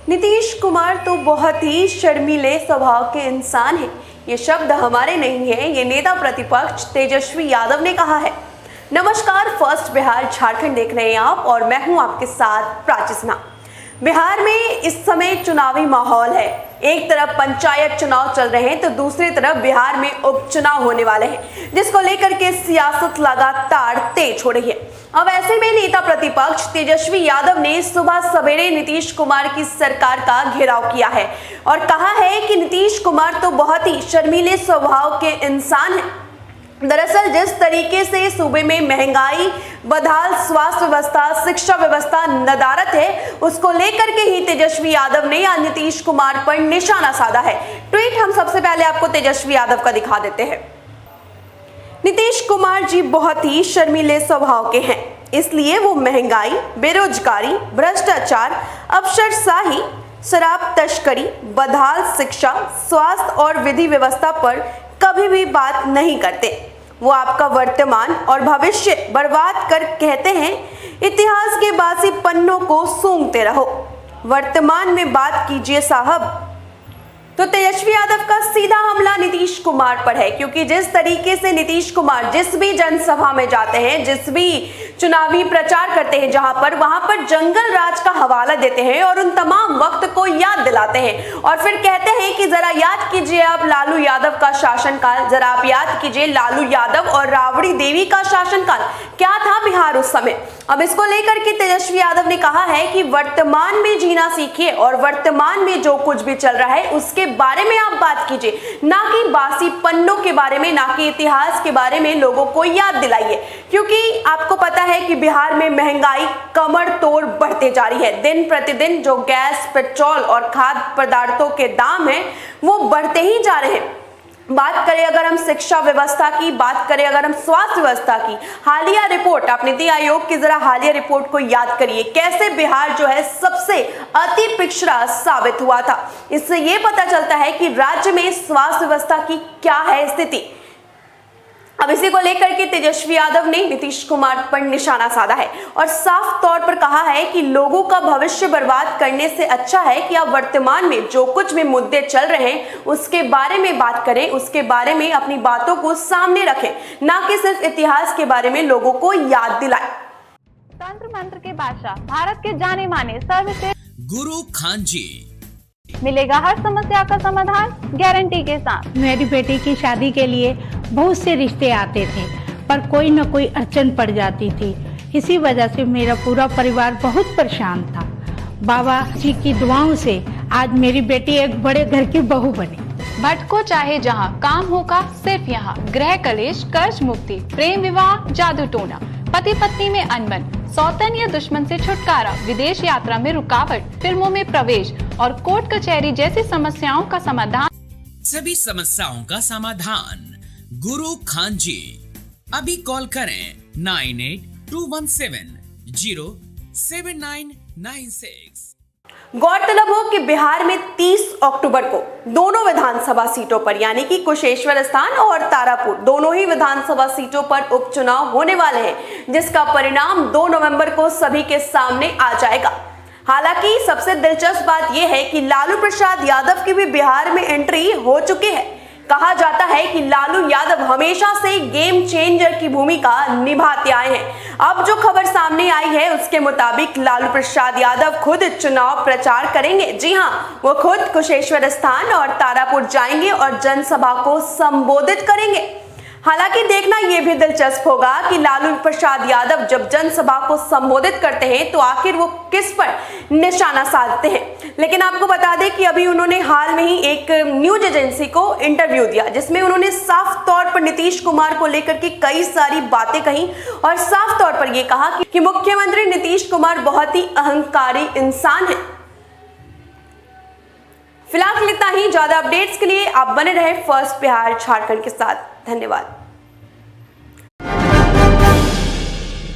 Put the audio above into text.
नीतीश कुमार तो बहुत ही शर्मीले स्वभाव के इंसान हैं। ये शब्द हमारे नहीं है, ये नेता प्रतिपक्ष तेजस्वी यादव ने कहा है। नमस्कार, फर्स्ट बिहार झारखंड देख रहे हैं आप और मैं हूं आपके साथ प्राची सिन्हा। बिहार में इस समय चुनावी माहौल है। एक तरफ पंचायत चुनाव चल रहे हैं तो दूसरी तरफ बिहार में उपचुनाव होने वाले हैं, जिसको लेकर के सियासत लगातार तेज हो रही है। अब ऐसे में नेता प्रतिपक्ष तेजस्वी यादव ने सुबह सवेरे नीतीश कुमार की सरकार का घेराव किया है और कहा है कि नीतीश कुमार तो बहुत ही शर्मीले स्वभाव के इंसान हैं। दरअसल जिस तरीके से सूबे में महंगाई, बदहाल स्वास्थ्य व्यवस्था, शिक्षा व्यवस्था नदारत है, उसको लेकर के ही तेजस्वी यादव ने आज नीतीश कुमार पर निशाना साधा है। ट्वीट हम सबसे पहले आपको तेजस्वी यादव का दिखा देते हैं। नीतीश कुमार जी बहुत ही शर्मीले स्वभाव के हैं, इसलिए वो महंगाई, बेरोजगारी, भ्रष्टाचार, अफसरशाही, शराब तस्करी, बदहाल शिक्षा, स्वास्थ्य और विधि व्यवस्था पर कभी भी बात नहीं करते। वो आपका वर्तमान और भविष्य बर्बाद कर कहते हैं, इतिहास के बासी पन्नों को सूंघते रहो, वर्तमान में बात कीजिए साहब। तो तेजस्वी यादव का सीधा हमला नीतीश कुमार पर है, क्योंकि जिस तरीके से नीतीश कुमार जिस भी जनसभा में जाते हैं, जिस भी चुनावी प्रचार करते हैं वहां पर जंगल राज का हवाला देते हैं और उन तमाम वक्त को याद दिलाते हैं और फिर कहते हैं कि जरा याद कीजिए आप लालू यादव का शासनकाल, जरा आप याद कीजिए लालू यादव और राबड़ी देवी का शासनकाल क्या था बिहार उस समय। अब इसको लेकर के तेजस्वी यादव ने कहा है कि वर्तमान में जीना सीखिए और वर्तमान में जो कुछ भी चल रहा है उसके बारे में आप बात कीजिए, ना कि बासी पन्नों के बारे में, ना कि इतिहास के बारे में लोगों को याद दिलाइए। क्योंकि आपको पता है कि बिहार में महंगाई कमर तोड़ बढ़ते जा रही है। दिन प्रतिदिन जो गैस, पेट्रोल और खाद्य पदार्थों के दाम हैं वो बढ़ते ही जा रहे हैं। बात करें अगर हम शिक्षा व्यवस्था की, बात करें अगर हम स्वास्थ्य व्यवस्था की, हालिया रिपोर्ट, आप नीति आयोग की जरा हालिया रिपोर्ट को याद करिए, कैसे बिहार जो है सबसे अति पिछड़ा साबित हुआ था। इससे ये पता चलता है कि राज्य में स्वास्थ्य व्यवस्था की क्या है स्थिति। अब इसी को लेकर के तेजस्वी यादव ने नीतीश कुमार पर निशाना साधा है और साफ तौर पर कहा है कि लोगों का भविष्य बर्बाद करने से अच्छा है कि आप वर्तमान में जो कुछ भी मुद्दे चल रहे हैं उसके बारे में बात करें, उसके बारे में अपनी बातों को सामने रखें, ना कि सिर्फ इतिहास के बारे में लोगों को याद दिलाएं। तंत्र मंत्र के बादशाह, भारत के जाने माने सर्वश्रेष्ठ गुरु खान जी, मिलेगा हर समस्या का समाधान गारंटी के साथ। मेरी बेटी की शादी के लिए बहुत से रिश्ते आते थे, पर कोई न कोई अड़चन पड़ जाती थी। इसी वजह से मेरा पूरा परिवार बहुत परेशान था। बाबा जी की दुआओं से आज मेरी बेटी एक बड़े घर की बहू बनी। भटको चाहे जहां, काम होगा सिर्फ यहाँ। गृह कलेश, कर्ज मुक्ति, प्रेम विवाह, जादू टोना, पति पत्नी में अनबन, सौतन या दुश्मन से छुटकारा, विदेश यात्रा में रुकावट, फिल्मों में प्रवेश और कोर्ट कचहरी जैसी समस्याओं का समाधान। सभी समस्याओं का समाधान गुरु खान जी। अभी कॉल करें 9821707996। गौरतलब हो कि बिहार में 30 अक्टूबर को दोनों विधानसभा सीटों पर, यानी कि कुशेश्वर स्थान और तारापुर, दोनों ही विधानसभा सीटों पर उपचुनाव होने वाले हैं, जिसका परिणाम 2 नवंबर को सभी के सामने आ जाएगा। हालांकि सबसे दिलचस्प बात यह है कि लालू प्रसाद यादव की भी बिहार में एंट्री हो चुकी है। कहा जाता है कि लालू यादव हमेशा से गेम चेंजर की भूमिका निभाते आए हैं। अब जो खबर सामने आई है उसके मुताबिक लालू प्रसाद यादव खुद चुनाव प्रचार करेंगे। जी हां, वो खुद कुशेश्वर स्थान और तारापुर जाएंगे और जनसभा को संबोधित करेंगे। हालांकि देखना यह भी दिलचस्प होगा कि लालू प्रसाद यादव जब जनसभा को संबोधित करते हैं तो आखिर वो किस पर निशाना साधते हैं। लेकिन आपको बता दें कि अभी उन्होंने हाल में ही एक न्यूज एजेंसी को इंटरव्यू दिया, जिसमें उन्होंने साफ तौर पर नीतीश कुमार को लेकर के कई सारी बातें कही और साफ तौर पर यह कहा कि मुख्यमंत्री नीतीश कुमार बहुत ही अहंकारी इंसान है। फिलहाल इतना ही। ज्यादा अपडेट्स के लिए आप बने रहे फर्स्ट बिहार झारखंड के साथ। धन्यवाद।